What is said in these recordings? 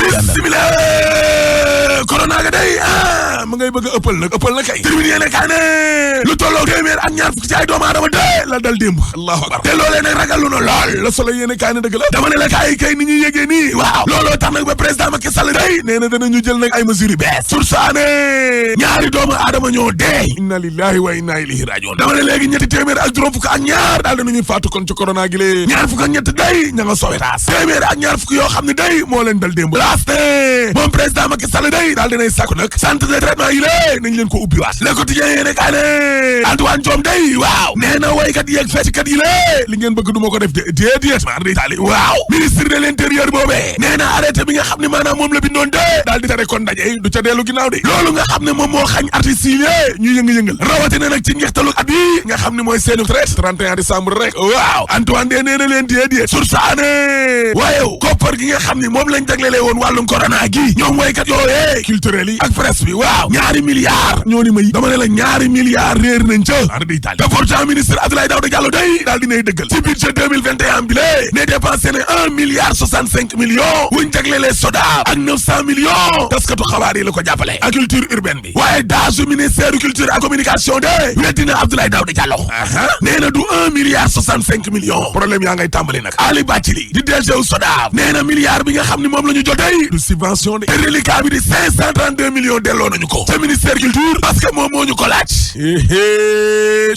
bismillah corona ga day ma ngay bëgg a ëppal na kay termine yéene kaa ne lu tolloo téeméer ak ñaar fukk ci ay doomu aadama de la dal démb allahu akbar te loolee nag ragal lu na lool la solo yéene kaa ne dëgg la dama ne la kaay kay ni ñuy yégee nii waaw looloo tax nag ba président Macky Sall day nee na danañu jël nag ay mesures yu bees sursaane ñaari doomu aadama ñoo dee inna lillahi wa inna ilayhi rajiun dama ne léegi ñetti téeméer ak juróom fukk ak ñaar daal danañuy faatu kon ci corona gi lée ñaar fukk ak ñett day ña nga sowetaas téeméer ak ñaar fukk yoo xam ne day moo leen dal démb laas ne moom président Macky Sall day daal dinay sàkku nag centre de traitement yi lée nañ leen ko ubbiwaat le quotidien yéene kaa ne Antoine Diome day waaw nee na waykat yeeg fecckat yi lée li ngeen bëgg du ma ko def déedéet mar di taali waaw ministre de l'intérieur boobee nee na arrêté bi nga xam ne maanaam moom la bindoon de daal di tere kon ndaje du ca dellu ginnaaw de loolu nga xam ne moom moo xañ artistes yi lée ñu yënga-yëngal rawatina nag ci njeextalu at bi nga xam ne mooy seenu traite 31 décembre rek waaw Antoine de nee na leen déedéet sursaane waaye koppar gi nga xam ne moom lañ jaglelee woon wàllum corona gi ñoom waykat yooyee culturel yi ak presse bi waaw ñaari milliards ñoo ni may dama ne la ñaari milliards réer nañ ca ar di Italie te pourtant ministre Abdoulaye Daouda Diallo day daal dinay dëggal ci budget 2021 bi lée ne dépensé ne 1 milliard 65 millions wuñ jaglelee SODAV ak 900 millions taskatu xabaar yi la ko jàppale ak culture urbaine bi waaye daasu ministère culture ak communication de weddina Abdoulaye Daouda Diallo nee na du 1 milliard 65 millions problème yaa ngay tàmbali nag Ali Bathily di DG SODAV nee na milliard bi nga xam ne moom la ñu jot day du subvention de te reliquat bi di 532 millions delloo nañu ko te ministère culture parce que moom moo ñu ko laaj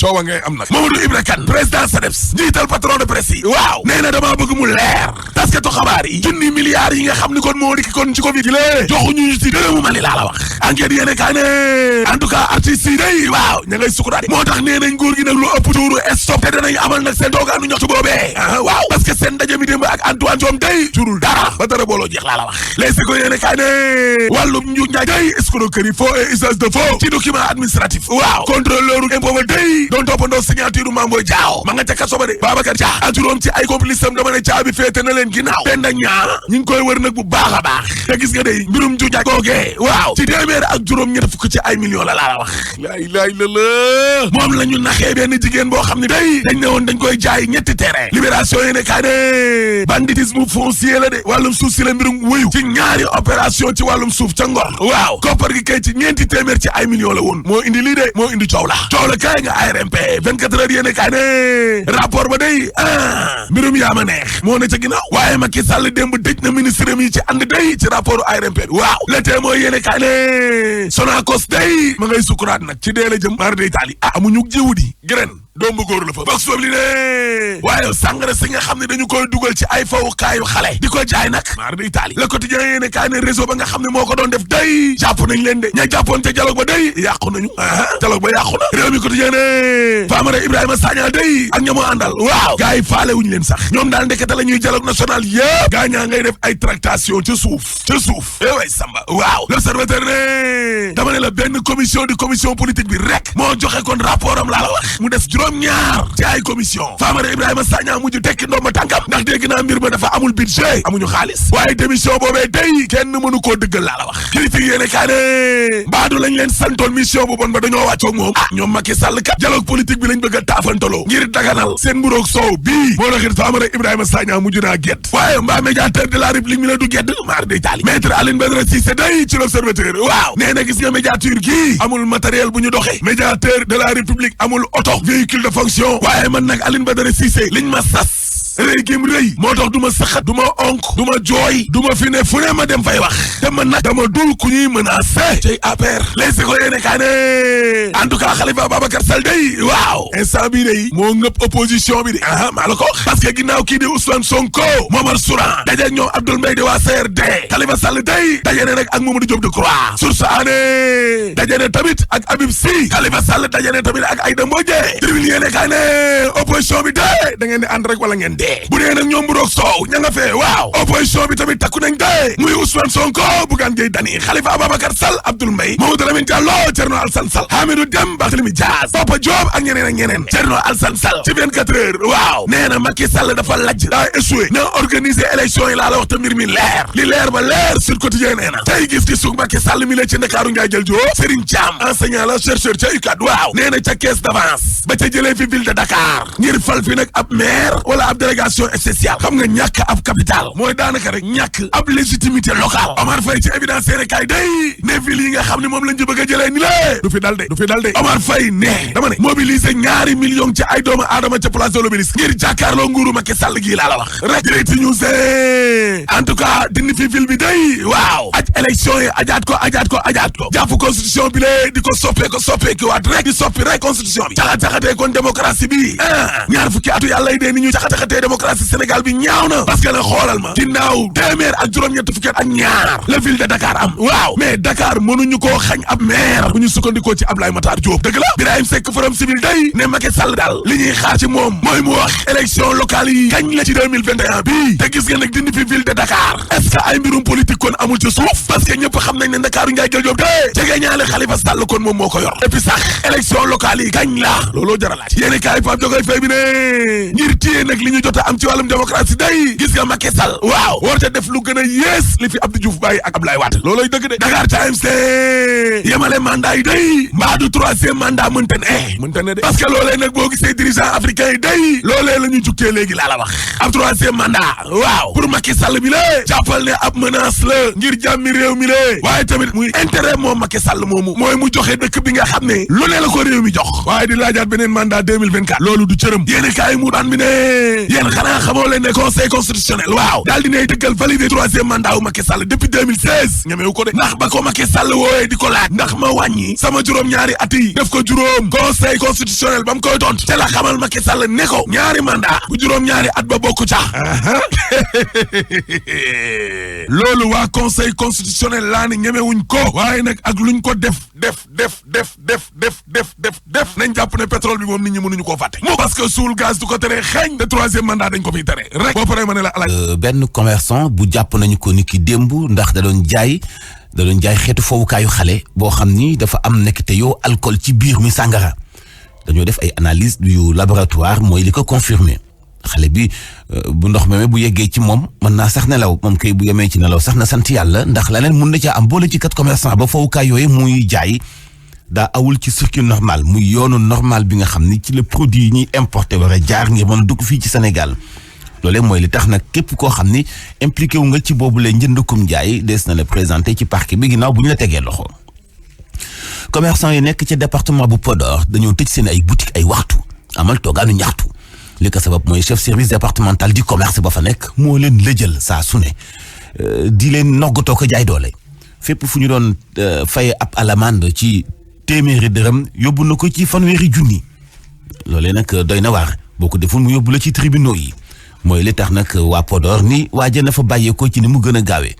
coowa ngay am nag Mamadou Ibra Kane président SADEPS njiital patron de presse yi waaw nee na damaa bëgg mu leer taskatu xabaar yi junni milliards yi nga xam ni kon moo dikki kon ci Covid gi lée joxuñu ñu ci dërëmu Mali laa la wax enquête yéene kaa ne en tout cas artistes yi day waaw ña ngay sukuraat moo tax nee nañ nguur gi nag lu ëpp tuuru stop te danañ amal nag seen doogaanu ñaxtu boobee waaw parce que seen ndaje mi démb ak Antoine Diome day jurul dara ba dara booloo jeex laa la wax les ko yéene kaa ne wàllum nju njaay day escroquerie faux et usage de faux ci document administratif waaw contrôleur impôt ba day doon toppandoo signature Mamboy Diaw ma nga ca kaso ba de Babacar Dia ak juróom ci ay complice am dama ne caabi féete na leen ginnaaw benn ñaar ñi ngi koy wër nag bu baax a baax te gis nga day mbirum nju njaay googee waaw ci téeméer ak juróom ñett fukk ci ay millions la laa wax laa ilaaha illallaah moom la ñu naxee benn jigéen boo xam ne day dañ ne woon dañ koy jaay ñetti terrain libération yi ne kaa ne banditisme foncier la de wàllum suuf si la mbirum wuyu ci ñaari opération ci wàllum suuf ca Ngor waaw koppar gi kay ci ñeenti téeméer ci ay millions la woon moo indi lii de moo indi coow la kay nga ARMP 24 heures yéene kaa ne rapport ba day mbirum yaa ma neex moo ne ca ginnaaw waaye Macky Sall démb dëj na ministre mi ci ànd day ci rapport ARMP bi waaw le témoin yéene kaa ne Sonacos day ma ngay sukuraat nag ci dee la jëm mar day taali amuñu jiwu di gren doom bu góor la fa box boobu li ne waaye sàngara si nga xam ne dañu koy dugal ci ay fawukaayu xale di ko jaay nag maar di Italie le quotidien yéene kaa ne réseau ba nga xam ne moo ko doon def day jàpp nañ leen de ña jàppoon te dialogue ba day yàqu nañu dialogue ba yàqu na réew mi quotidien ne Famara Ibrahima Sagna day ak ñamoo àndal waaw gars yi faale wuñu leen sax ñoom daal ndekete la ñuy dialogue national yëpp gaa ñaa ngay def ay tractation ca suuf way samba waaw l'observateur ne dama ne la benn commission politique bi rek moo joxe kon rapport am laa la wax mu def ñaar ci ay commission Famara Ibrahima Sagna mujj tekki ndoom ma tànkam ndax dégg naa mbir ma dafa amul budget amuñu xaalis waaye démission boobee day kenn mënu koo dëggal laa la wax critique yéene kaa ne mbaadu lañ leen santoon mission bu bon ba dañoo wàccoog moom ñoom Macky Sall kat dialogue politique bi lañ bëgg a taafantaloo ngir daganal seen mburoog soow bii moo taxit Famara Ibrahima Sagna mujj naa gedd waaye mbaa médiateur de la République mi la du gedd maar day taali maître Aline Badara Cissé day ci l'Observateur waaw nee na gis nga médiature gii amul matériel bu ñu doxee médiateur de la République amul oto véhicule de fonction waaye man nag Aline Badara Cissé liñ ma sas rëy gim rëy moo tax du ma saxat du ma onk du ma jooy du ma fi ne fu ne ma dem fay wax te man nag dama dul ku ñuy menacé cay APR les ko yéene kaa ne en tout cas Khalifa Babacar Sall day waaw instant bii day moo ngëpp opposition bi de maa la ko parce que ginnaaw kii di Ousmane Sonko Momar Souran daje ak ñoom Abdoul Mbaye de waa CRD Khalifa Sall day daje ne rek ak Mamadou Diop Decroix source ané daje ne tamit ak Habib Sy Khalifa Sall daje ne tamit ak Aïda Mbodj tribune yéene kaa ne opposition bi day da ngeen di ànd rek wala ngeen bu dee nag ñoom bu roog soow ña nga fee waaw opposition bi tamit takku nañ de muy Ousmane Sonko Bougane Gueye Dany Khalifa Ababacar Sall Abdoul Mbaye Mamadou Lamine Diallo Thierno Alassane Sall Hamidou Dème Barthélémy Dias Papa Diop ak ñeneen Thierno Alassane Sall ci 24 heures waaw nee na Macky Sall dafa lajj daa échoué na organiser élection yi laa la wax te mbir mi leer li leer ba leer sur quotidien nee na tey gis ci suuf Macky Sall mi la ci Ndakaaru Ndiaye jël joo Serigne Thiam enseignant la chercheur ca UCAD waaw nee na ca caisse d'avance ba ca jëlee fi ville de Dakar ngir fal fi nag ab maire wala ab délégation spéciale xam nga ñàkk ab capital mooy daanaka rek ñàkk ab légitimité locale. Omar Faye ci évidence Sénégal day ne ville yi nga xam ne moom lañ ci bëgg a jëlee ni lée du fi dal de Omar Faye ne dama ne mobiliser ñaari millions ci ay doomu aadama ca place de l'Obélisque ngir jàkkaarloo nguuru Macky Sall gii laa la wax rek direct news en tout cas dindi fi ville bi day waaw aj élection yi ajaat ko jàpp constitution bi lée di ko soppeeku waat rek di soppi rek constitution bi caxat-caxatee kon démocratie bi ñaar fukki atu yàlla yi dee ni ñu caxat-caxatee démocratie Sénégal bi ñaaw na parce que nag xoolal ma ginnaaw téeméer ak juróom-ñett fukki at ak ñaar la ville de Dakar am waaw mais Dakar mënuñu koo xañ ab maire bu ñu sukkandikoo ci Abdoulaye Matar Diop dëgg la Birahim Seck Forum Civil day ne Macky Sall daal li ñuy xaar ci moom mooy mu wax élection locale yi kañ la ci 2021 bi te gis nga nag dindi fi ville de Dakar est-ce que ay mbirum politique kon amul ci suuf parce que ñëpp xam nañ ne Ndakaaru Ndiaye Jël Diop de jege ñaale Khalifa Sall kon moom moo ko yor et puis sax élection locale yi kañ la looloo jar a laaj yéeni kaay Pape Jogoy Faye bi ne ngir téye nag li ñu jot a am ci wàllum démocratie day gis nga Macky Sall waaw war te def lu gën a yées li fi Abdou Diouf bàyyi ak Abdoulaye Wade looloy dëgg de Dakar Times yemale mandat yi day mbaa du troisième mandat mënta ne de parce que loolee nag boo gisee dirigeant africain yi day loolee la ñu jukkee léegi laa la wax ab troisième mandat waaw pour Macky Sall bi la jàppal ne ab menace la ngir jàmmi réew mi la waaye tamit muy intérêt moom Macky Sall moomu mooy mu joxe dëkk bi nga xam ne lu ne la ko réew mi jox waaye di laajaat beneen mandat 2024 loolu du cërëm yéen kaay mu daan bi ne yéen xanaa xamoo leen ne conseil constitutionnel waaw daal dinay dëggal valider troisième mandat wu Macky Sall depuis 2016 ñemewu ko de ndax ba ko Macky Sall wooyee di ko laaj ndax ma wàññi sama juróom-ñaari at yi def ko juróom conseil constitutionnel ba mu koy tont te la xamal Macky Sall ne ko ñaari mandat bu juróom-ñaari at ba bokku ca loolu waa conseil constitutionnel laa ni ñemewuñ ko waaye nag ak luñ ko def nañ jàpp ne pétrole bi moom nit ñi mënuñu koo fàtte moo parce que suul gaz du ko tere xeeñ te troisième mandat dañ ko fiy tere rek boo paree ma ne la ala benn commerçant bu jàpp nañu ko ni ki démb ndax da doon jaay xeetu foowukaayu xale boo xam ni dafa am nekk te yow alcool ci biir mi sàngara dañoo def ay analyse yu laboratoire mooy li ko confirmer xale bi bu ndox meme bu yeggee ci moom mën naa sax nelaw moom kay bu yemee ci nelaw sax na sant yàlla ndax leneen mun na caa am boole ci kat commerçant ba foowukaay yooyu muy jaay daa awul ci circuit normal muy yoonu normal bi nga xam ni ci le produit yi ñuy importé war a jaar ngir mën dugg fii ci Sénégal loolee mooy li tax nag képp koo xam ni impliqué wu nga ci boobu la njëndakum jaay des na la présenté ci parquet bi ginnaaw bu ñu la tegee loxo. commerçant yi nekk ci département bu Podor dañoo tëj seen ay boutique ay waxtu amal toogaanu ñaxtu li ko sabab mooy chef service départemental du commerce ba fa nekk moo leen lëjal saa su ne di leen noggatoo ko jaay doole fépp fu ñu doon faye ab alamande ci téeméeri dërëm yóbbu na ko ci fanweeri junni loolee nag doy na waar boo ko deful mu yóbbu la ci tribunaux yi mooy li tax nag waa Podor ni waaja na fa bàyyeekoo ci ni mu gën a gaawee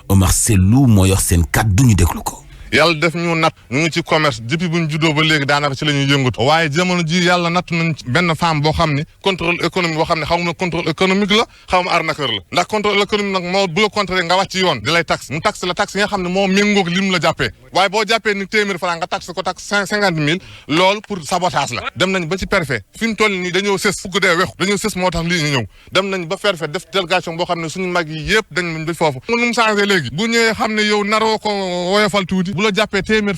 Omar Sellou moo yor seen kàddu ñu déglu ko. yàlla def ñu natt ñu ngi ci commerce depuis bu ñu juddoo ba léegi daanaka ci la ñuy yëngatu waaye jamono ji yàlla natt nañ benn femme boo xam ne contrôle économique boo xam ne xaw ma contrôle économique la xaw ma arnaqueur la ndax contrôle économique nag moo bu la contrôlé nga wàcc ci yoon di lay taxe mu taxe la taxe yi nga xam ne moo méngoog lim la jàppee waaye boo jàppee ni téeméer franc nga taxe ko taxe 50 000 loolu pour sabotage la dem nañ ba ci préfet fi ñu toll nii dañoo sës fugg dee wexu dañoo sës moo tax lii ñu ñëw dem nañ ba préfet def délégation boo xam ne suñu mag yi yëpp dañ nañ ba foofu nu mu changé léegi bu ñëwee xam ne yow naroo ko woyofal tuuti bu la jàppee téeméer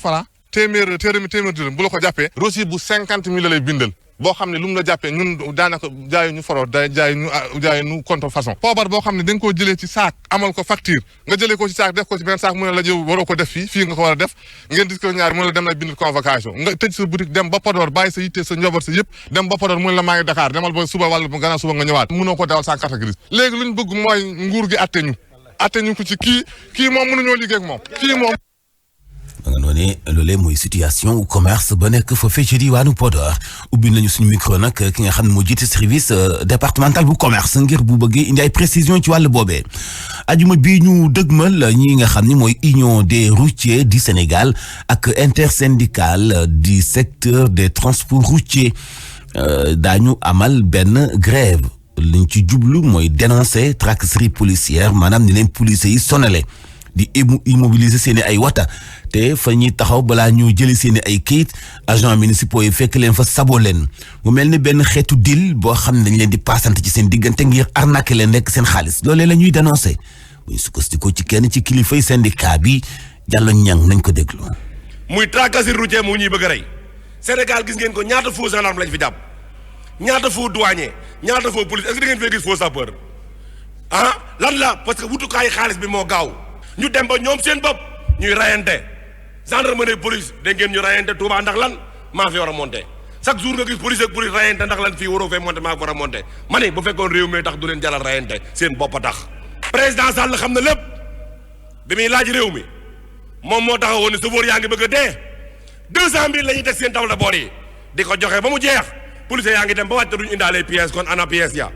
dërëm bu la ko jàppee reçu bu 50 000 la lay bindal boo xam ne lu mu la jàppee ñun daanaka jaayu ñu foro jaayu ñu contrefaçon poobar boo xam ne da nga koo jëlee ci saak amal ko facture nga jëlee ko ci saak def ko ci benn saak mu ne la yow waroo ko def fii nga ko war a def ngeen dis ko ñaar mu ne la dem la bind convocation nga tëj sa boutique dem ba Podor bàyyi sa yitte sa njaboot sa yëpp dem ba Podor mu ne la maa ngi Dakar demal ba suba wala gannaaw suba nga ñëwaat mënoo ko dawal sans carte grise léegi luñ bëgg mooy nguur gi atte ñu ko ci kii moom mënuñoo liggéey ak moom kii moom nga noonee loolee mooy situation commerce ba nekk fa fee ci diwaanu Podor ubbi nañu suñu micro nag ki nga xam ne moo jiite service départemental bu commerce ngir bu bëggee indi ay précision ci wàllu boobee ajuma bii ñu dëgmal ñi nga xam ni mooy union des routiers du Sénégal ak intersyndicale du secteur des transports routiers daañu amal benn grève liñ ci jublu mooy dénoncer tracasserie policière maanaam ni leen policiers yi sonale di immobiliser seeni ay wata te fa ñuy taxaw balaa ñu jëli seeni ay kayit agents municipaux yi fekk leen fa sabo leen mu mel ni benn xeetu deal boo xam ne dañ leen di paasante ci seen diggante ngir arnaquer leen nekk seen xaalis loolee la ñuy dénoncer bu ñu sukkandikoo ci kenn ci kilifay syndicat bi Diallo Niang nañ ko déglu. muy tracasserie routière mu ñuy bëgg a rey Sénégal gis ngeen ko ñaata faux gendarme lañ fi jàpp ñaata faux douanier ñaata faux police est-ce que da ngeen fee gis faux sapeur lan la parce que wutukaayu xaalis bi moo gaaw ñu dem ba ñoom seen bopp ñuy rayante gendarmerie police dégg ngeen ñu rayante Touba ndax lan maa fi war a monté chaque jour nga gis police ak police rayante ndax lan fii waroo fee monté maa fi war a monté ma ne bu fekkoon réew mi tax du leen jalal rayante seen bopp a tax. président Sall xam na lépp bi muy laaj réew mi moom moo taxawoon ne chauffeur yaa ngi bëgg a dee 200 000 la ñuy teg seen table de bord yi di ko joxe ba mu jeex police yaa ngi dem ba wàcc duñu indaale pièces kon ana pièces ya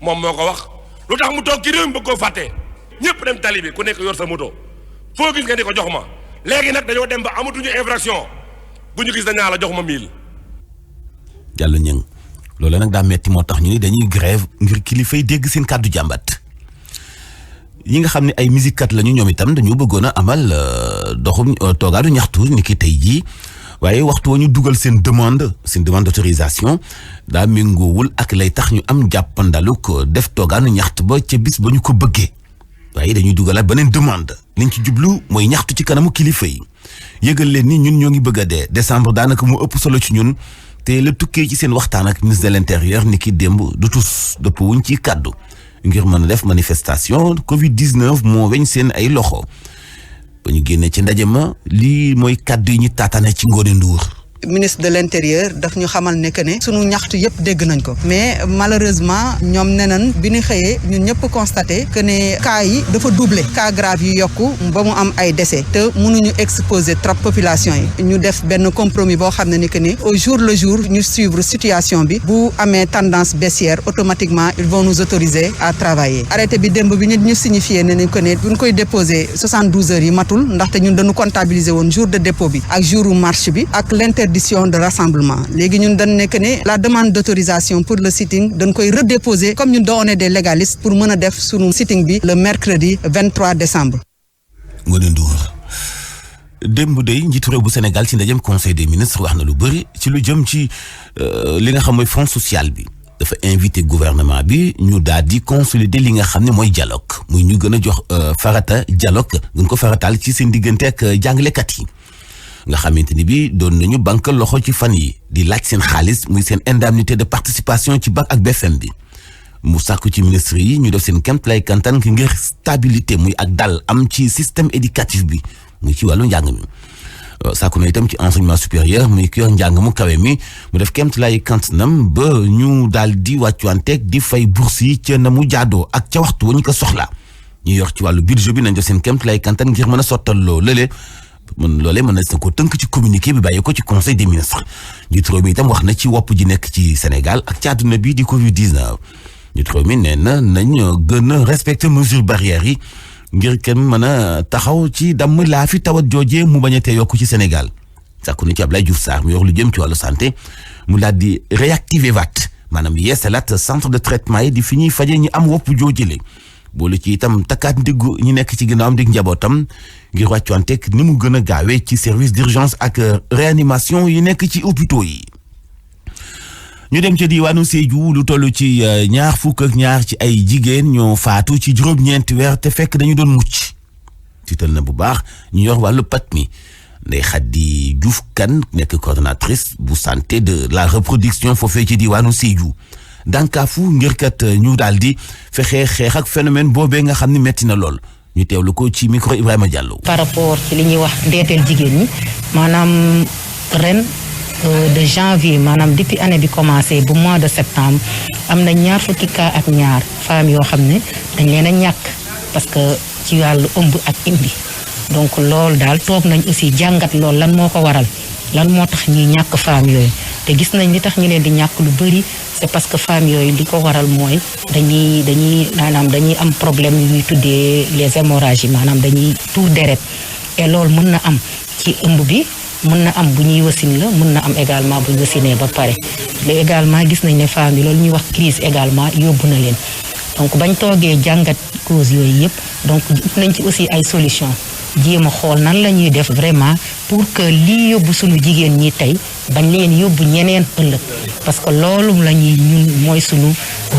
moom moo ko wax. lu tax mu toog ci réew mi bëgg koo fàtte ñëpp dem tali bi ku nekk yor sa moto foo gis nga di ko jox ma léegi nag dañoo dem ba amatuñu infraction bu ñu gis dañaa la jox ma 1000. Diallo Niang loolu nag daa metti moo tax ñu ni dañuy grève ngir kilifa yi dégg seen kàddu jàmbat yi nga xam ne ay musikat lañu ñoom itam dañu bëggoon a amal doxum toogaadu ñaxtu ni ki tey jii waaye waxtu wa ñu dugal seen demande d'autorisation daa méngoowul ak lay tax ñu am jàppandalu ko def toogaanu ñaxtu ba ca bis ba ñu ko bëggee waaye dañuy dugalaat beneen demande liñ ci jublu mooy ñaxtu ci kanamu kilifa yi yëgal leen ni ñun ñoo ngi bëgg a dee décembre daanaka mu ëpp solo ci ñun te la tukkee ci seen waxtaan ak ministre de l'intérieur ni ki démb du tus dëpp wuñ ci kàddu ngir mën a def manifestation Covid 19 moo weñ seen ay loxo ba ñu génnee ci ndaje ma lii mooy kàddu yi ñu taataane ci Ngoné Ndour ministre de l'intérieur daf ñu xamal ne que ne sunu ñaxtu yëpp dégg nañ ko mais malheureusement ñoom nenan bi ñu xëyee ñun ñëpp constaté que ne cas yi dafa doublé cas grave yi yokku ba mu am ay décès te mënuñu exposer trop population yi ñu def benn compromis boo xam ne ni que ni au jour le jour ñu suivre situation bi bu amee tendance baissière automatiquement ils vont nous autoriser à travailler arrêté bi démb bi ñu signifié ne ni que ne buñ koy déposer 72 heures yi matul ndaxte ñun dañu comptabiliser woon jour de dépôt bi ak jouru marche bi ak l'interdiction de rassemblement léegi ñun dañ nekk ne la demande d'autorisation pour le sitting dañ koy redéposer comme ñun on est des légalistes pour mën a def sunu sitting bi le mercredi 23 décembre. Ngoné Ndour démb day njiitu réew bu Sénégal ci ndajem conseil des ministres wax na lu bëri ci lu jëm ci li nga xam mooy fonds social bi dafa invité gouvernement bi ñu daal di consolider li nga xam ne mooy dialogue muy ñu gën a jox farata dialogue gën ko farataal ci seen diggante ak jàngalekat yi. nga xamante ni bi doon nañu banque loxo ci fan yi di laaj seen xaalis muy seen indemnité de participation ci bac ak BFM bi mu sàkku ci ministre yi ñu def seen kéemtalaay kantan ki ngir stabilité muy ak dal am ci système éducatif bi muy ci wàllu njàng mi sàkku na itam ci enseignement supérieur muy ki yor njàng mu kawe mi mu def kéemtalaay kantanam ba ñu daal di wàccuwanteeg di fay bourse yi ca na mu jaadoo ak ca waxtu wa ñu ko soxla ñu yor ci wàllu budget bi nañ def seen kéemtalaay kantan ngir mën a sottal loo lële loolee mën na ko tënk ci communiqué bi bàyyi ko ci conseil des ministres njiitu réew mi itam wax na ci wopp ji nekk ci Sénégal ak ci àdduna bi di Covid 19 njiitu réew mi nee na nañ gën a respecter mesures barrières yi ngir kenn mën a taxaw ci damm laa fi tawat joojee mu bañ a tee yokku ci Sénégal sàkku na ci Abdoulaye Diouf Sarr mu yor lu jëm ci wàllu santé mu daal di réactiver waat maanaam yeesalaat centre de traitement yi di fi ñuy faje ñi am wopp joojële boole ci itam takkaat ndiggu ñi nekk ci ginnaawam dig njabootam ngir wàccuwanteeg ni mu gën a gaawee ci service d'urgence ak réanimation yi nekk ci hôpitaux yi. ñu dem ca diwaanu Sédhiou lu toll ci 22 ci ay jigéen ñoo faatu ci juróom-ñeenti weer te fekk dañu doon mucc tiital na bu baax ñu yor wàllu paj mi Ndeye Khady Diouf Kane nekk coordonnatrice bu santé de la reproduction foofee ci diwaanu Sédhiou dànkaafu ngir kat ñu daal di fexe xeex ak phénomène boobee nga xam ne metti na lool ñu teewlu ko ci micro Ibrahima Diallo. par rapport ci li ñuy wax ndeeteel jigéen ñi maanaam ren de janvier maanaam depuis année bi commencé bu mois de septembre am na 20 cas ak ñaar femmes yoo xam ne dañ leen a ñàkk parce que ci wàllu ëmb ak imbi donc loolu daal toog nañ aussi jàngat loolu lan moo ko waral lan moo tax ñuy ñàkk femmes yooyu te gis nañ li tax ñu leen di ñàkk lu bëri c'est parce que femmes yooyu li ko waral mooy dañuy am problème yu ñuy tuddee les hémorragies maanaam dañuy tuur deret et loolu mën na am ci ëmb bi mën na am bu ñuy wasin la mën na am également bu ñu wasinee ba pare mais également gis nañ ne femmes yi loolu ñuy wax crise également yóbbu na leen donc bañ toogee jàngat cause yooyu yëpp donc nañ ci aussi ay solution jéem a xool nan la ñuy def vraiment pour que lii yóbbu suñu jigéen ñi tey bañ leen yóbbu ñeneen ëllëg parce que loolu la ñuy ñun mooy suñu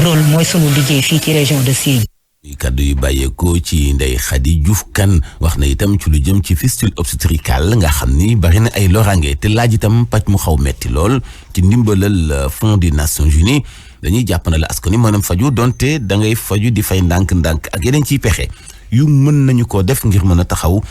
rôle mooy suñu liggéey fii ci région de Sédhiou. kaddu yu bàyyeekoo ci Ndeye Khady Diouf Kane wax na itam ci lu jëm ci fistule obstétricale nga xam ni bari na ay loraange te laaj itam pàcc mu xaw metti lool ci ndimbalal Fonds des Nations Unies dañuy jàpp na la askan wi maanaam faju donte da ngay faju di fay ndànk-ndànk ak yeneen ciy pexe yu mën nañu ko def ngir mën a taxaw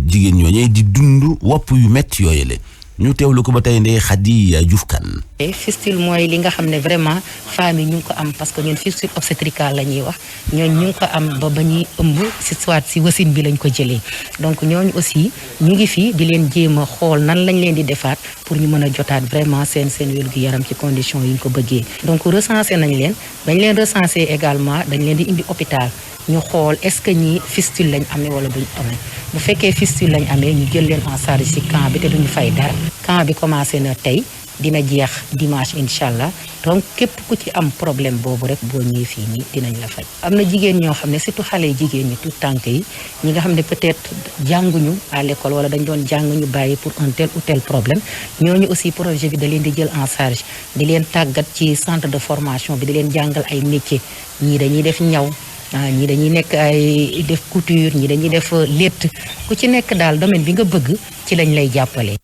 jigéen ñooñee di dund wopp yu metti yooyule ñu teewlu ko ba tey Ndeye Khady Diouf Kane. fistule mooy li nga xam ne vraiment femmes yi ñu ngi ko am parce que ñun fistule obstétricale la ñuy wax ñooñu ñu ngi ko am ba ñuy ëmb si soit si wasin bi lañ ko jëlee donc ñooñu aussi ñu ngi fi di leen jéem a xool nan lañ leen di defaat pour ñu mën a jotaat vraiment seen wér-gu-yaram ci condition yi ñu ko bëggee donc recensé nañ leen bañ leen recensé également dañ leen di indi hôpital ñu xool est-ce que ñi fistule lañ amee wala duñ amee bu fekkee fistule lañ amee ñu jël leen en charge ci camp bi te duñu fay dara camp bi commencé na tey dina jeex dimanche incha allah donc képp ku ci am problème boobu rek boo ñëwee fii nii dinañ la faj. am na jigéen ñoo xam ne surtout xale yi jigéen ñi tout tànk yi ñi nga xam ne peut-être jànguñu à l'école wala dañ doon jàng ñu bàyyi pour un tel ou tel problème ñooñu aussi projet bi da leen di jël en charge di leen tàggat ci centre de formation bi di leen jàngal ay métiers ñii dañuy def ñaw. ñii dañuy nekk ay def couture ñii dañuy def létt ku ci nekk daal domaine bi nga bëgg ci lañ lay jàppale.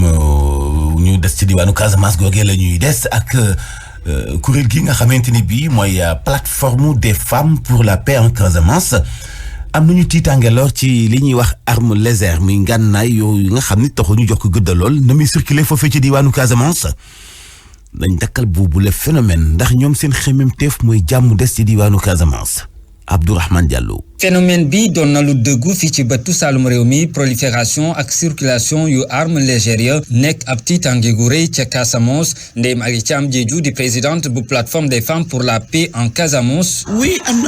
ñu des ci diwaanu Casamance googee la ñuy des ak kuréel gi nga xamante ni bii mooy plateforme des femmes pour la paix en Casamance am nañu tiitaange lool ci li ñuy wax arme légère muy ngànnaay yooyu nga xam ni taxu ñu jox ko gëdda lool na muy circuler foofee ci diwaanu Casamance. dañ dakkal boobu le phénomène ndax ñoom seen xemmemteef mooy jàmm des ci diwaanu Casamance Abdourahmane Diallo. phénomène bi doon na lu dëggu fii ci bëtu Saalum réew mi prolifération ak circulation yu armes légères ya nekk ab tiitange gu rëy ca Casamance Ndeye Marie Thiam Diédhiou di présidente bu plateforme des femmes pour la paix en Casamance. oui am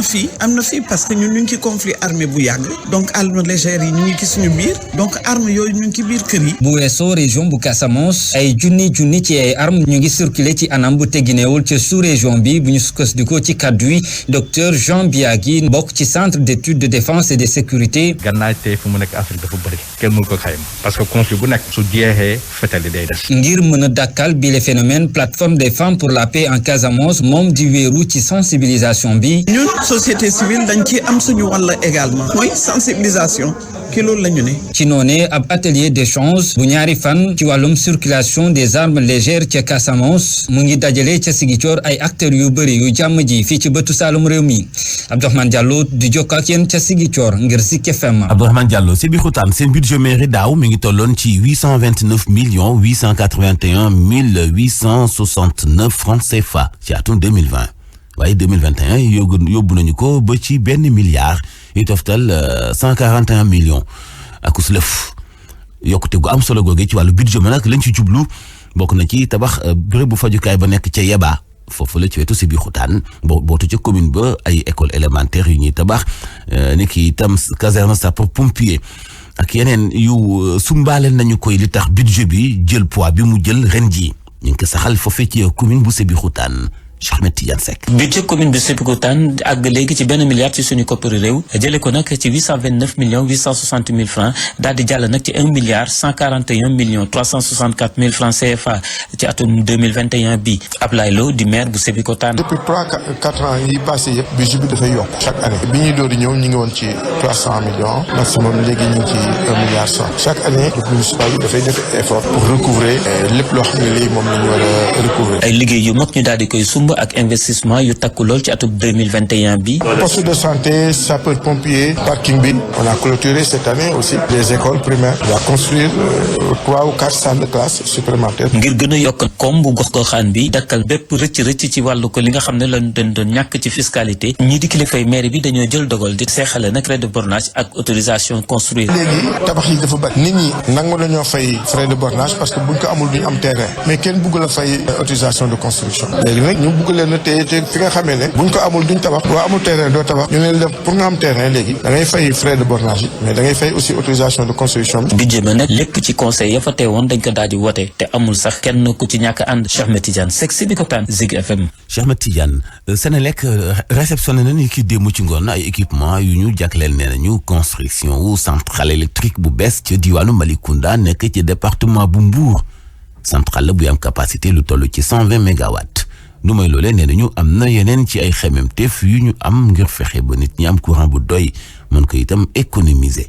na fii parce que ñun ñu ngi ci conflit armé bu yàgg donc armes légères yi ñu ngi ci suñu biir donc armes yooyu ñu ngi ci biir kër yi. bu weesoo région bu Casamance ay junni ci ay armes ñu ngi circuler ci anam bu tegginewul ca sous région bi bu ñu sukkandikoo ci kaddu yi docteur Jean Biagui bokk ci centre d'études de défense et de sécurité. gànnaay tey fu mu nekk Afrique dafa bëri kenn mënu ko xayma parce que conflit bu nekk su jeexee fetali day des. ngir mën a dakkal bi le phénomène plateforme des femmes pour la paix en Casamance moom di wéeru ci sensibilisation bi. ñun société civile dañ ci am suñu wàll également. mooy sensibilisation ki loolu la ñu ne. ci noonee ab atelier d'échange bu ñaari fan ci wàllum circulation des armes légères ca Casamance mu ngi dajale ca Ziguinchor ay acteurs yu bëri yu jàmm ji fii ci bëtu Saalum réew mi Abdourahmane Diallo di jokkoo ak yéen ca Ziguinchor ngir Zik FM. Abdourahmane Diallo si biir xutaan seen budget mairie daaw mi ngi tolloon ci 829 millions 881 mille 869 francs CFA ci atum 2020 waaye 2021 yóbbu nañu ko ba ci benn milliard yu toftal 141 millions ak uslëf yokkute gu am solo googe ci wàllu budget ma nag lañ ci jublu bokk na ci tabax béréb bu fajukaay ba nekk ca Yeba foofu la ci wetu si biir xutaan bootu ca commune ba ay école élémentaire yu ñuy tabax ni ki itam caserne sapeur pompier ak yeneen yu sumbaale nañu koy li tax budget bi jël poids bi mu jël ren jii ñu ngi ko saxal foofee ci commune bu Sébikotane Ahmed Tidiane Seck. budget commune bi Sébikotane àgg léegi ci benn milliard ci suñu koppari réew jëlee ko nag ci 829 millions 860 mille francs daal di jàll nag ci 1 milliard 141 millions 364 mille francs CFA ci atum 2021 bi Ablaye Lo di maire bu Sébikotane. depuis 3-4 ans yi passé yëpp budget bi dafay yokk chaque année bi ñuy door di ñëw ñu ngi woon ci 300 millions maximum léegi ñu ngi ci 1 milliard 100 chaque année le municipal bi dafay def effort pour recouvrer lépp loo xam ne lii moom la ñu war a recouvrer. ay liggéey yu mag ñu daal di koy sumb ak investissement yu takku lool ci atub 2021 bi. poste de santé sapeur pompier parking bi on a clôturé cette année aussi des écoles primaires on va construire 3 ou 4 salles de classe supplémentaires. ngir gën a yokk koom bu gox-goxaan bi dakkal bépp rëcc ci wàllu ko li nga xam ne lañu doon ñàkk ci fiscalité ñii di kilifay maire bi dañoo jël dogal di seexale nag frais de bornage ak autorisation construire. léegi tabax yi dafa bari nit ñi nangu nañoo fay frais de bornage parce que buñ ko amul duñ am terrain mais kenn bëgg la fay autorisation de construction léegi nag ñu bëgg leen te fi nga xamee ne buñ ko amul duñ tabax boo amul terrain doo tabax ñu ne la pour nga am terrain léegi da ngay fay frais de bornage yi mais da ngay fay aussi autorisation de construction bi. budget ma nag lépp ci conseil ya fa teewoon dañ ko daal di wote te amul sax kenn ku ci ñàkk ànd Cheikh Ahmed Tidiane Seck Sébikotane Zik FM. Cheikh Ahmed Tidiane Senelec réceptionné nañu ki démb ci ngoon ay équipement yu ñu jagleel nee nañu construction wu centrale électrique bu bees ci diwaanu Malicounda nekk ci département bu Mbour centrale la buy am capacité lu toll ci 120 mégawatts lu may loolee nee nañu am na yeneen ci ay xemmeemteef yu ñu am ngir fexe ba nit ñi am courant bu doy mën ko itam économiser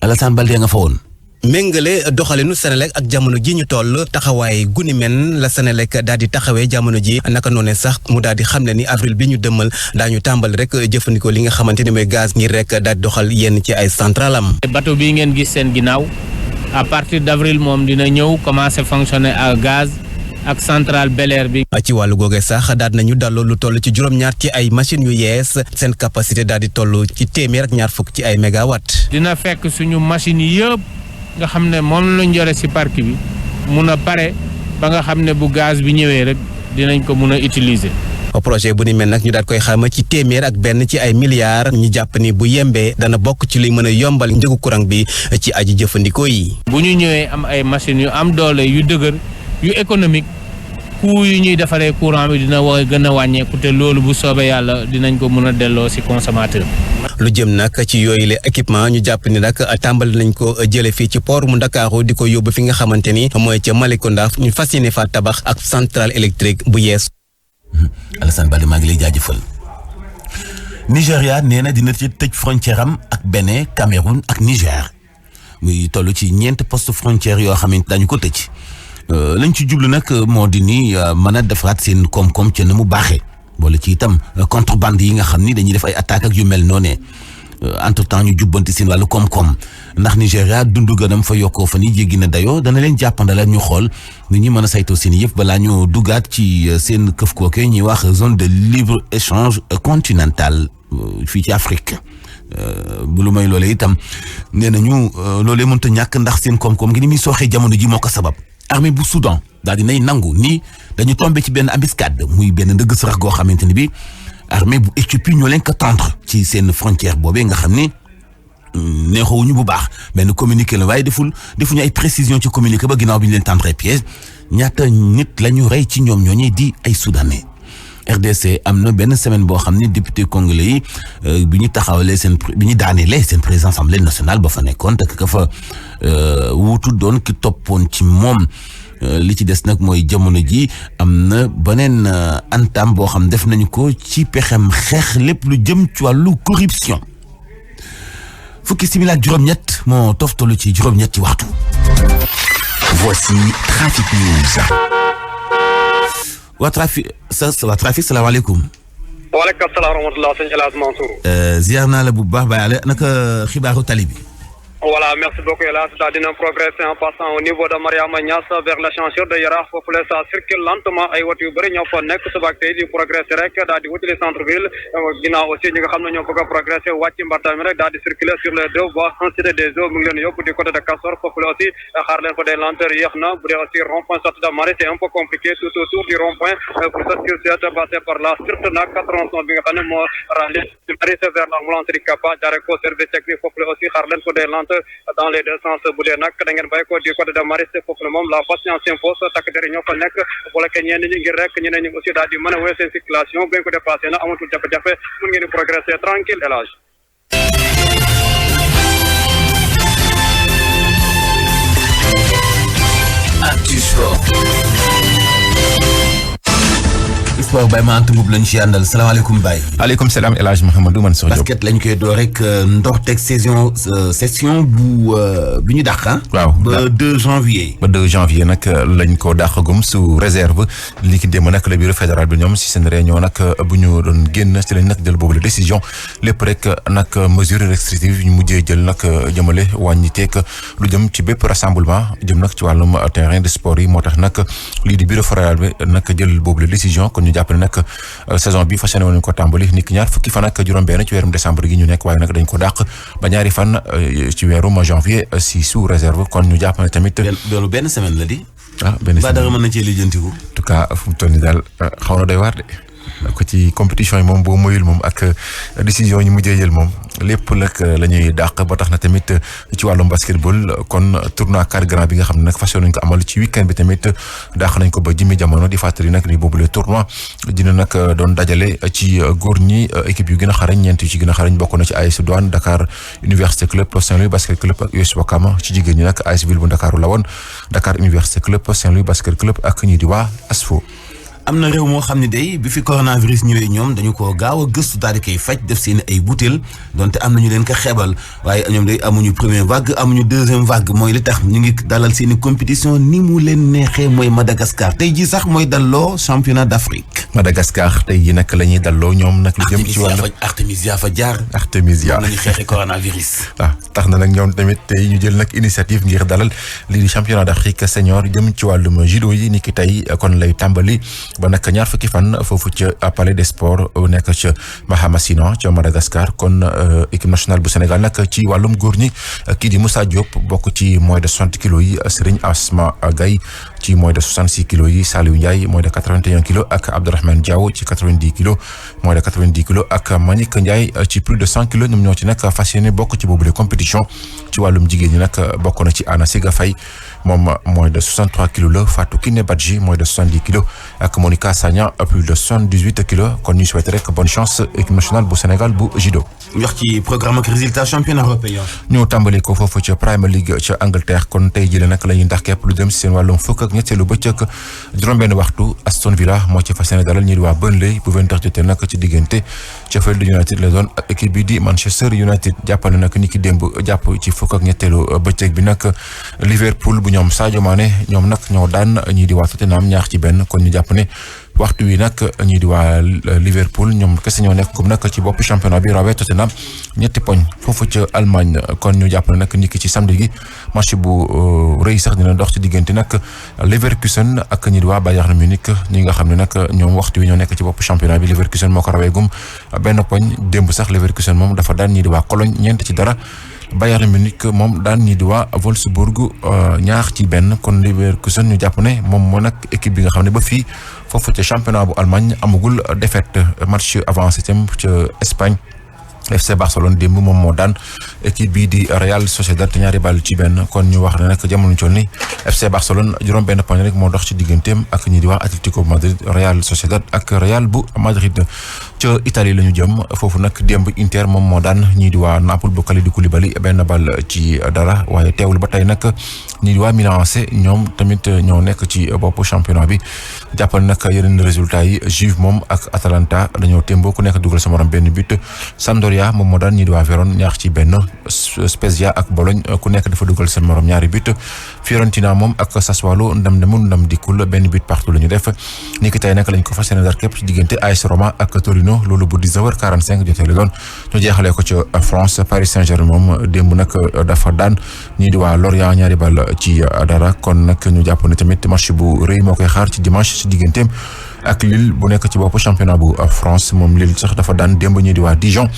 Alassane Balde nga fa woon. méngale doxalinu Senelec ak jamono ji ñu toll taxawaay guni men la Senelec daal di taxawee jamono ji naka noone sax mu daal di xamle ni avril bi ñu dëmmal daañu tàmbali rek jëfandikoo li nga xamante ni mooy gaz ngir rek daal di doxal yenn ci ay centrale am. bateau bii ngeen gis seen ginnaaw à partir d'avril moom dina ñëw commencer fonctionner à gaz ak centrale Bel Air bi. ci wàllu googee sax daal nañu dalloo lu toll ci juróom-ñaar ci ay machines yu yees seen capacité daal di toll ci téeméer ak ñaar fukk ci ay mégawatt. dina fekk suñu machines yi yëpp nga xam ne moom lañ jore ci parc bi mun a pare ba nga xam ne bu gaz bi ñëwee rek dinañ ko mun a utiliser. projet bu ni mel nag ñu daal koy xayma ci téeméer ak benn ci ay milliards ñu jàpp ni bu yembee dana bokk ci luy mën a yombal njëgu courant bi ci aji jëfandikoo yi. bu ñu ñëwee am ay machines yu am doole yu dëgër yu économique coût yu ñuy defaree courant bi dina war a gën a wàññeeku te loolu bu soobee yàlla dinañ ko mën a delloo ci consommateur. lu jëm nag ci yooyu le équipement ñu jàpp ni nag tàmbali nañ ko jële fii ci port mu Ndakaaru di ko yóbbu fi nga xamante ni mooy ca Malicounda ñu fas yéene fa tabax ak centrale électrique bu yees. Alassane Balde maa ngi lay jaajëfal. Nigéria nee na dina ci tëj frontière am ak Bénin Cameroun ak Niger muy toll ci 4 poste frontière yoo xamante dañu ko tëj lañ ci jublu nag moo di ni mën a defaraat seen koom-koom ca na mu baaxee. boole ci itam contrebande yi nga xam ni dañuy def ay attaques ak yu mel noonu entre temps ñu jubbanti seen wàllu koom-koom ndax Nigéria dundu gënam fa yokkoo fa ni jéggi na dayoo dana leen jàppandala ñu xool ni ñi mën a saytoo seen yëf balaa ñu duggaat ci seen këf kooke ñuy wax zone de libre échange continental fii ci Afrique bu lu may loolee itam nee nañu loolee mënta ñàkk ndax seen koom-koom ngi ni muy sooxee jamono ji moo ko sabab. armée bu Soudan daal dinay nangu nii dañu tombé ci benn embuscade muy benn ndëgg sarax goo xamante ni bi armée bu Éthiopie ñoo leen ko tendre ci seen frontière boobee nga xam ni neexoowuñu bu baax benn communiqué la waaye defuñu ay précision ci communiqué ba ginnaaw bi ñu leen tendre piège ñaata nit la ñu rey ci ñoom ñooñee di ay soudanais. RDC am na benn semaine boo xam ni député congolais yi bi ñu taxawalee bi ñu daanelee seen président assemblée nationale ba fa nekkoon te ka fa wuutu doon ki toppoon ci moom li ci des nag mooy jamono ji am na beneen antam boo xam def nañu ko ci pexem xeex lépp lu jëm ci wàllu corruption. fukki simila ak juróom-ñett moo toftalu ci juróom-ñett ci waxtu. Voici Trafic News. waa trafic salaamaaleykum. waaleykum salaam wa rahmatulah sëñ El Hadj Mansour. ziar naa la bu baax bàyyi naka xibaaru tali bi. Voilà, merci beaucoup Elas. Daal dina progresser en passant au niveau de Mariama Niass vers l'ascenseur de Yaraax foofu la ça circule lentement ay woto yu bëri ñoo fa nekk suba ak tey di progresser rek daal di wutali centre ville ginnaaw aussi ñi nga xam ne ñoo bëgg a progresser wàcc mbartal mi rek daal di circuler sur les deux voies cité des eaux mu ngi leen yóbbu du côté de Castor foofu la aussi xaar leen fa des lenteurs yéex na bu dee aussi rond-point sortie de Marie c'est un peu compliqué tout autour du rond-point pour sortir c'est passer par là surtout nag 91 bi nga xam ne moo rallié vers l'ambulance Kapa jaare ko service technique foofu la aussi xaar leen fa des lenteurs dans les deux sens bu dee nag da ngeen bàyyi ko du côté de Maristes foofu la moom la patience s'impose takk der ñoo fa nekk bloqué ñenn ñi ngir rek ñeneen ñi aussi daal di mën a wéy seen circulation bu ngeen ko dépassé na amatul jafe-jafe mun ngeen di progresser tranquille élage. Actu Sport. Sport Baye ma antu mbub lañ ci àndal salaamaaleykum Baye. aleykum salaam El Hadj Mouhamadou Mansour Diop. basket lañ koy door rek ndorteg session bu bi ñu dàq waaw ba 2 janvier. ba 2 janvier nag lañ ko dàqagum sous réserve li ki démb nag le bureau fédéral bi ñoom si seen réunion nag bu ñu doon génn ci lañ nag jël boobu la décision lépp rek nag mesure restrictive ñu mujjee jël nag jëmale wàññi teeg lu jëm ci bépp rassemblement jëm nag ci wàllum terrain de sport yi moo tax nag lii di bureau fédéral bi nag jël boobu la décision kon ñu jàpp ne nag saison bi fas yéene woon nañu ko tàmbali nit ki ñaar fukki fan ak juróom-benn ci weerum décembre gi ñu nekk waaye nag dañ ko dàq ba ñaari fan ci weerum janvier si sous réserve kon ñu jàpp ne tamit. loolu benn semaine la di. benn semaine dara mën na cee lijjantiku. en tout cas fu mu toll nii daal xaw na doy waar de. ko ci compétition yi moom boo moyul moom ak décision yi mujjee jël moom lépp nag la ñuy dàq ba tax na tamit ci wàllum basketball kon tournoi quart grand bi nga xam ne nag fas yéene nañ ko amal ci week-end bi tamit dàq nañ ko ba jimi jamono di fàttali nag ni boobu le tournoi dina nag doon dajale ci góor ñi équipe yu gën a xarañ ñeent yu ci gën a xarañ bokk na ci AS Douane Dakar Université Club Saint-Louis Basket Club ak US Ouakam ci jigéen ñi nag AS Ville bu Ndakaaru la woon Dakar Université Club Saint-Louis Basket Club ak ñi di waa ASFO. am na réew moo xam ne day bi fi coronavirus ñëwee ñoom dañu ko gaaw a gëstu daal di koy faj def seen ay butéel donte am nañu leen ko xeebal waaye ñoom day amuñu première vague amuñu deuxième vague mooy li tax ñu ngi dalal seen i compétition ni mu leen neexee mooy Madagascar tey jii sax mooy dalloo championnat d'Afrique. Madagascar tey jii nag la ñuy dalloo ñoom nag. lu jëm ci wàllu Artemisia fa jaar. Artemisia moom la ñu xeexee coronavirus. waaw tax na nag ñoom tamit tey ñu jël nag initiative ngir dalal lii di championnat d'Afrique senior jëm ci wàllum judo yi ni ki tey kon lay tàmbali ba nag ñaar fukki fan foofu ca palais des sports nekk ca Mahamassina ca Madagascar kon équipe nationale bu Sénégal nag ci wàllum góor ñi kii di Moussa Diop bokk ci moins de 60 kilos yi Serigne Asma Gaye ci moins de 66 kilos yi Saliou Ndiaye moins de 81 kilos ak Abdourahmane Diaw ci 90 kilos moins de 90 kilos ak Manick Ndiaye ci plus de 100 kilos ñoom ñoo ci nag fas yéene bokk ci boobule compétition ci wàllum jigéen ñi nag bokk na ci Anna Siga Faye moom moins de 63 kilos la Fatou Kiné Badji moins de 70 kilos ak Monica Sagna plus de 78 kilos kon ñu souhaite rek bonne chance équipe nationale bu Sénégal bu judo. ñu wax ci programme ak résultat championnat européen. ñu tàmbali ko foofu ca Premier League ca Angleterre kon tey jii nag la ñuy ndax képp lu dem si seen wàllum fukk ak ñetteelu bëccëg juróom-benn waxtu Aston Villa moo ci fas yéene dalal ñi di waa Burnley bu 20h jotee nag ci diggante Sheffield United la doon ak équipe bi di Manchester United jàppale nag ni ki démb jàpp ci fukk ak ñetteelu bëccëg bi nag Liverpool bu ñoom Sadio Mané ñoom nag ñoo daan ñii di waa Tottenham ñaax ci benn kon ñu jàpp ne waxtu wi nag ñii di waa Liverpool ñoom kese ñoo nekk comme nag ci bopp championnat bi rawee Tottenham ñetti poñ foofu ca Allemagne kon ñu jàpp ne nag niki ci samedi gi match bu rëy sax dina dox ci diggante nag Leverkusen ak ñii di waa Bayern Munich ñi nga xam ne nag ñoom waxtu wi ñoo nekk ci bopp championnat bi Leverkusen moo ko rawee gum benn poñ démb sax Leverkusen moom dafa daan ñii di waa Cologne 4-0 Bayern Munich moom daan ñii di waa Wolfsburg ñaax ci benn kon Leverkusen ñu jàpp ne moom moo nag équipe bi nga xam ne ba fii foofu ca championnat bu Allemagne amagul défaite match avancé tam ca Espagne FC Barcelone démb moom moo daan équipe bii di Real Sociedad ñaari ball ci benn kon ñu wax ne nag jamono toll ni FC Barcelone juróom benn poñ rek moo dox ci digganteem ak ñi di wax Atlético Madrid Real Sociedad ak Real bu Madrid ca Italie la ñu jëm foofu nag démb Inter moom moo daan ñii di waa Naples bu Kalidou Koulibaly benn ball ci dara waaye teewul ba tey nag ñii di waa Milan AC ñoom tamit ñoo nekk ci bopp championnat bi jàppal nag yeneen résultats yi Juve moom ak Atalanta dañoo témboo ku nekk dugal sa morom benn but Sampdoria moom moo daan ñii di waa Vérone ñaax ci benn Spezia ak Bologne ku nekk dafa dugal seen morom ñaari but Fiorentina moom ak Sassuolo ndam dikkul benn but partout la ñu def ni ki tey nag lañ ko fas yéene dar képp ci diggante AS Roma ak Torino loolu bu 19h45 jotee la doon ñu jeexalee ko ca France Paris Saint-Germain moom démb nag dafa daan ñii di waa Lorient ñaari ball ci dara kon nag ñu jàpp ne tamit match bu rëy moo koy xaar ci dimanche ci digganteem ak Lille bu nekk ci bopp championnat bu France moom Lille sax dafa daan démb ñii di waa Dijon